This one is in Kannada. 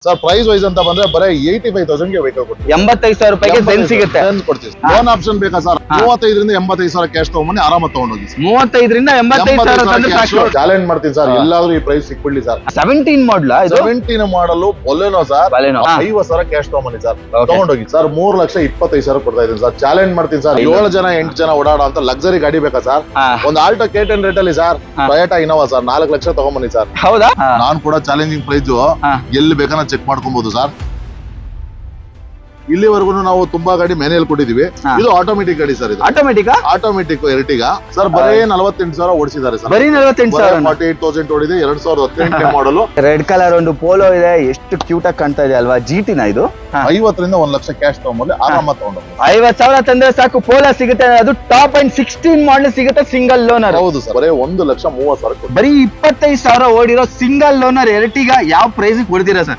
ಸರ್ ಪ್ರೈಸ್ ವೈಸ್ ಅಂತ ಬಂದ್ರೆ ಬರೀ 85,000 ಗೆ ವೆಹಿಕಲ್ ಕೊಡ್ತೀವಿ. 85,000 ರೂಪಾಯಿಗೆ ಝೆನ್ ಸಿಗುತ್ತೆ. ಕೊಡ್ತೀವಿ. ಲೋನ್ ಆಪ್ಷನ್ ಬೇಕಾ ಸರ್? 35 ರಿಂದ 85,000 ಕ್ಯಾಶ್ ತಗೊಂಡ್ಬನ್ನಿ, ಆರಾಮಾಗಿ ತಗೊಂಡೋಗಿ. 35 ರಿಂದ 85,000 ತಂದ್ರೆ ಸಾಕು. ಚಾಲೆಂಜ್ ಮಾಡ್ತೀನಿ ಸರ್, ಎಲ್ಲಾದ್ರೂ ಈ ಪ್ರೈಸ್ ಸಿಕ್ಬಿಡ್ಲಿ ಸರ್. 17 ಮಾಡಲ್ ಇದು. 17 ಮಾಡಲ್ ಬೊಲೆನೋ ಸರ್. 50,000 ಕ್ಯಾಶ್ ತಗೊಂಡ್ಬನ್ನಿ ಸರ್, ತಗೊಂಡೋಗಿ ಸರ್. 3,20,000 ಕೊಡ್ತಾ ಇದ್ದೀನಿ ಸರ್. ಚಾಲೆಂಜ್ ಮಾಡ್ತೀನಿ ಸರ್. 7 ಜನ 8 ಜನ ಓಡಾಡೋ ಅಂತ ಲಕ್ಸರಿ ಗಾಡಿ ಬೇಕಾ ಸರ್? ಒಂದು ಆಲ್ಟೋ K10 ರೇಟ್ ಅಲ್ಲಿ sir, Toyota Innova sir, 4 lakh ತಗೊಂಡ್ಬನ್ನಿ ಸರ್. ಹೌದಾ? ನಾನು ಕೂಡ ಚಾಲೆಂಜಿಂಗ್ ಪ್ರೈಸ್ ಎಲ್ಲಿ ಬೇಕಾನ ಚೆಕ್ ಮಾಡ್ಕೊಬಹುದು ಸರ್. ಇಲ್ಲಿವರೆಗೂ ನಾವು ತುಂಬಾ ಗಾಡಿ ಮ್ಯಾನ್ಯಲ್ ಕೊಟ್ಟಿದೀವಿ. ಇದು ಆಟೋಮೆಟಿಕ್ ಗಾಡಿ ಸರ್. ಇದು ಆಟೋಮೆಟಿಕ್ ಎರ್ಟಿಗಾ ಸರ್. ಬರೀ 48,000 ಓಡಿಸಿದ್ದಾರೆ ಸರ್. ಬರೀ 48,000. 48,000 ಓಡಿದೆ. 2018 ಮಾಡಲು. ರೆಡ್ ಕಲರ್ ಒಂದು ಪೋಲೋ ಇದೆ, ಎಷ್ಟು ಕ್ಯೂಟ್ ಆಗಿ ಕಾಣ್ತಾ ಇದೆ ಅಲ್ವಾ? GT ನ ಇದು. 50 ರಿಂದ 1 ಲಕ್ಷ ಕ್ಯಾಶ್ ತಗೊಂಡ್ಬಂದ್ರೆ ಆರಾಮಾಗಿ ತಗೊಂಡು 50,000 ತಂದ್ರೆ ಸಾಕು, ಪೋಲೋ ಸಿಗುತ್ತೆ. ಅದು ಟಾಪ್ ಅಂಡ್ 16 ಮಾಡಲ್ ಸಿಗುತ್ತೆ, ಸಿಂಗಲ್ ಲೋನರ್. ಹೌದು ಸರ್. ಬರೀ 1,30,000 ಬರೀ 25,000 ಓಡಿರೋ ಸಿಂಗಲ್ ಲೋನರ್ ಎರ್ಟಿಗಾ ಯಾವ ಪ್ರೈಸ್ ಕೊಡ್ತೀರಾ ಸರ್?